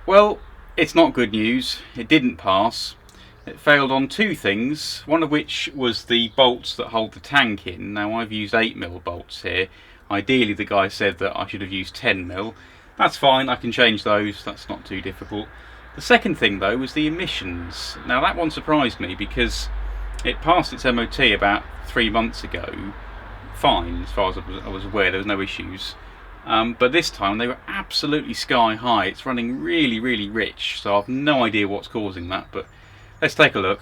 Well, it's not good news. It didn't pass. It failed on two things, one of which was the bolts that hold the tank in. Now, I've used 8mm bolts here. Ideally, the guy said that I should have used 10mm. That's fine, I can change those, that's not too difficult. The second thing, though, was the emissions. Now, that one surprised me because it passed its MOT about 3 months ago. Fine, as far as I was aware, there was no issues. But this time they were absolutely sky high. It's running really, really rich, so I've no idea what's causing that, but let's take a look.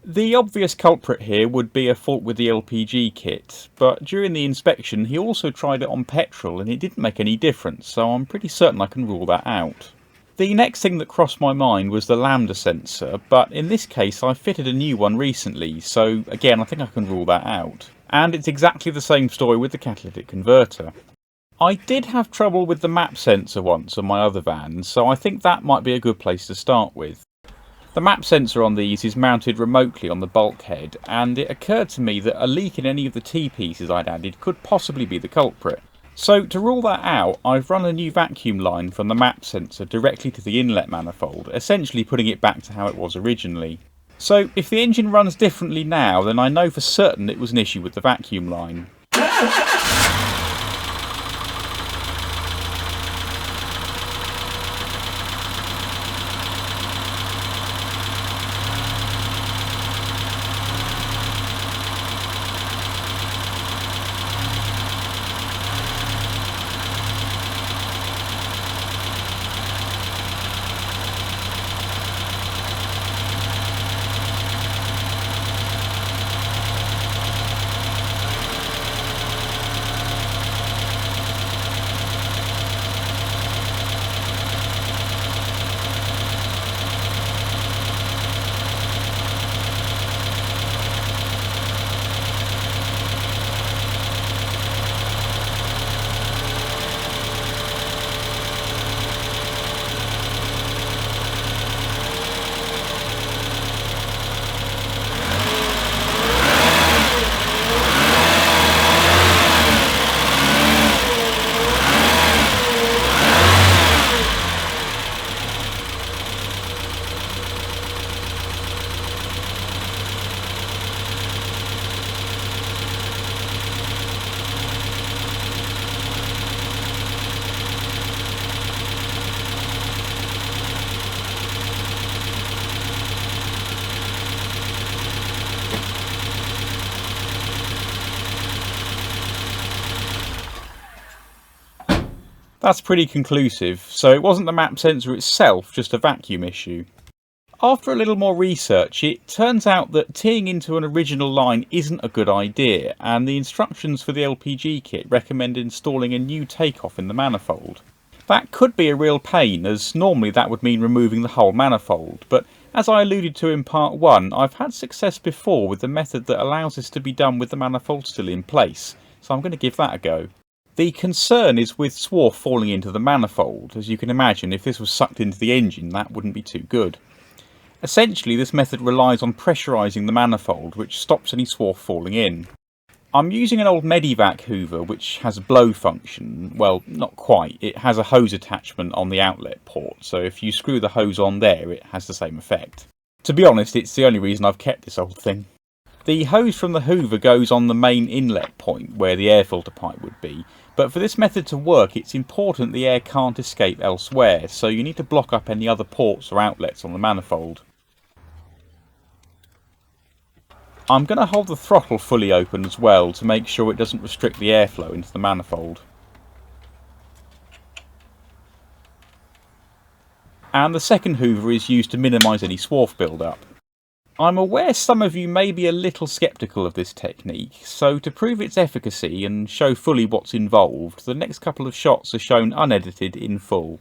The obvious culprit here would be a fault with the LPG kit, but during the inspection he also tried it on petrol and it didn't make any difference, so I'm pretty certain I can rule that out. The next thing that crossed my mind was the lambda sensor, but in this case I fitted a new one recently, so again I think I can rule that out. And it's exactly the same story with the catalytic converter. I did have trouble with the map sensor once on my other vans, so I think that might be a good place to start with. The map sensor on these is mounted remotely on the bulkhead, and it occurred to me that a leak in any of the T-pieces I'd added could possibly be the culprit. So to rule that out, I've run a new vacuum line from the map sensor directly to the inlet manifold, essentially putting it back to how it was originally. So if the engine runs differently now, then I know for certain it was an issue with the vacuum line. That's pretty conclusive, so it wasn't the map sensor itself, just a vacuum issue. After a little more research, it turns out that teeing into an original line isn't a good idea, and the instructions for the LPG kit recommend installing a new takeoff in the manifold. That could be a real pain, as normally that would mean removing the whole manifold, but as I alluded to in part 1, I've had success before with the method that allows this to be done with the manifold still in place, so I'm going to give that a go. The concern is with swarf falling into the manifold. As you can imagine, if this was sucked into the engine, that wouldn't be too good. Essentially, this method relies on pressurising the manifold, which stops any swarf falling in. I'm using an old Medivac hoover which has a blow function. Well, not quite. It has a hose attachment on the outlet port, so if you screw the hose on there, it has the same effect. To be honest, it's the only reason I've kept this old thing. The hose from the hoover goes on the main inlet point, where the air filter pipe would be, but for this method to work it's important the air can't escape elsewhere, so you need to block up any other ports or outlets on the manifold. I'm going to hold the throttle fully open as well to make sure it doesn't restrict the airflow into the manifold. And the second hoover is used to minimise any swarf build-up. I'm aware some of you may be a little sceptical of this technique, so to prove its efficacy and show fully what's involved, the next couple of shots are shown unedited in full.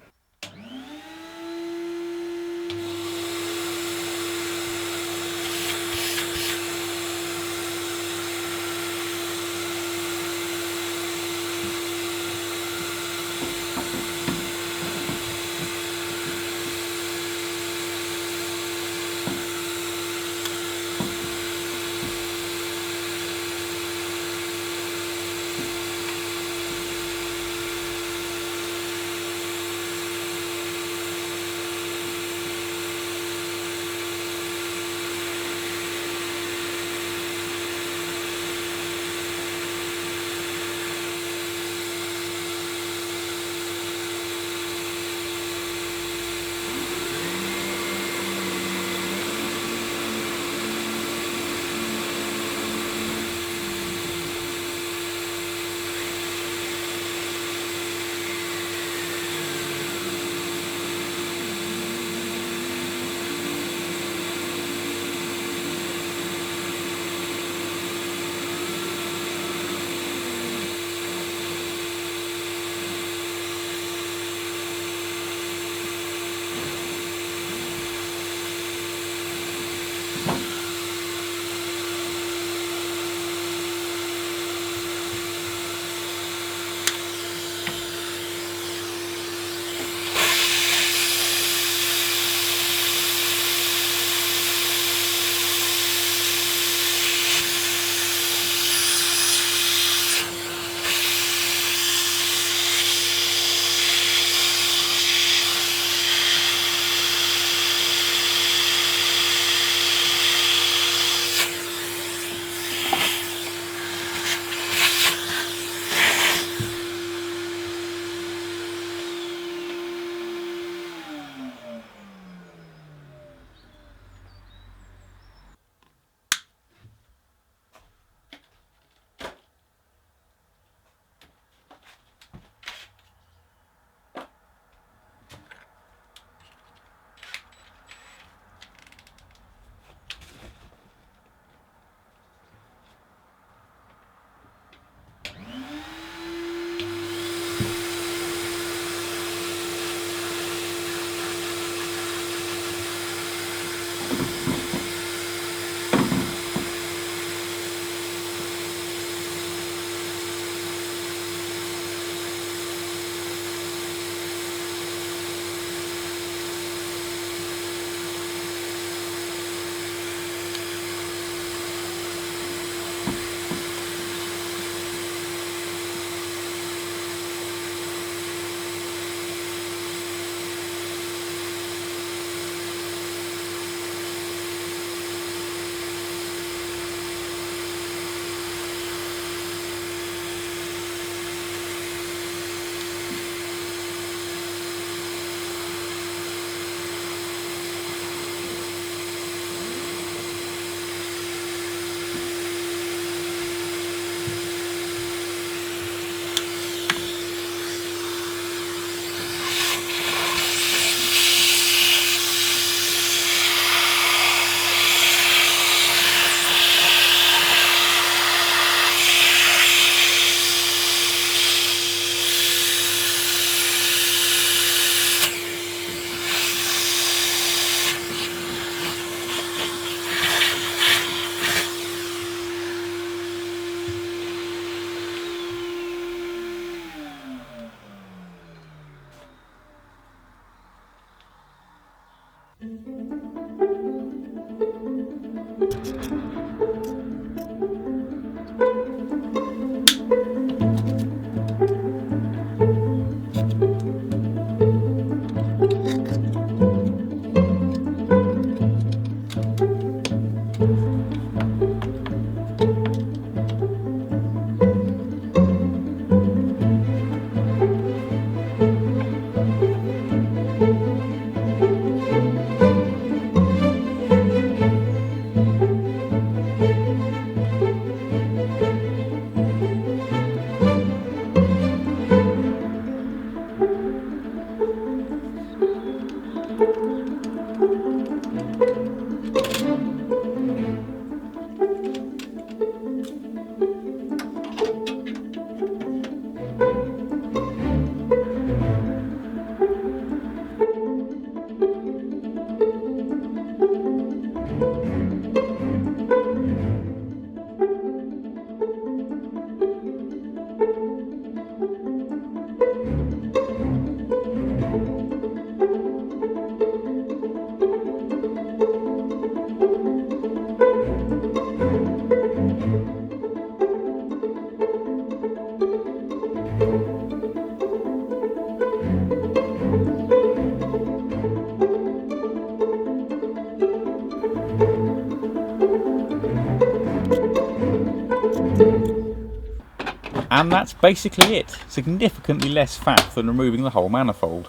And that's basically it. Significantly less faff than removing the whole manifold.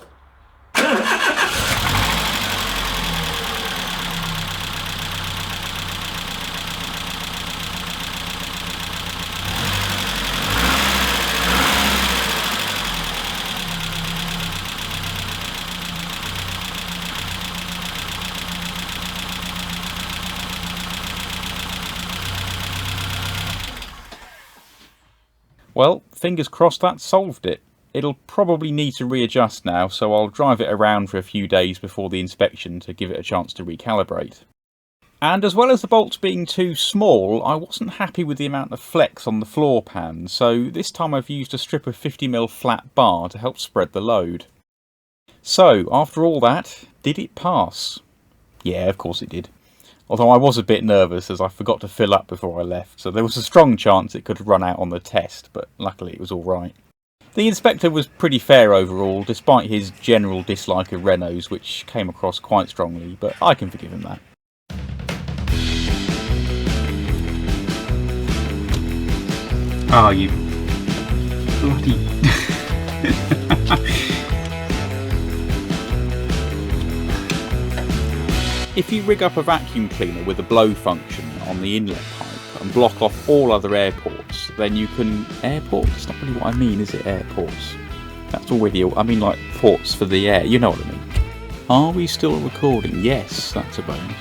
Well, fingers crossed that solved it. It'll probably need to readjust now, so I'll drive it around for a few days before the inspection to give it a chance to recalibrate. And as well as the bolts being too small, I wasn't happy with the amount of flex on the floor pan, so this time I've used a strip of 50mm flat bar to help spread the load. So, after all that, did it pass? Yeah, of course it did. Although I was a bit nervous as I forgot to fill up before I left, so there was a strong chance it could run out on the test, but luckily it was alright. The inspector was pretty fair overall, despite his general dislike of Renaults, which came across quite strongly, but I can forgive him that. Oh, you bloody... If you rig up a vacuum cleaner with a blow function on the inlet pipe and block off all other air ports, then you can... Airports? That's not really what I mean, is it, airports? That's already... I mean like ports for the air, you know what I mean. Are we still recording? Yes, that's a bonus.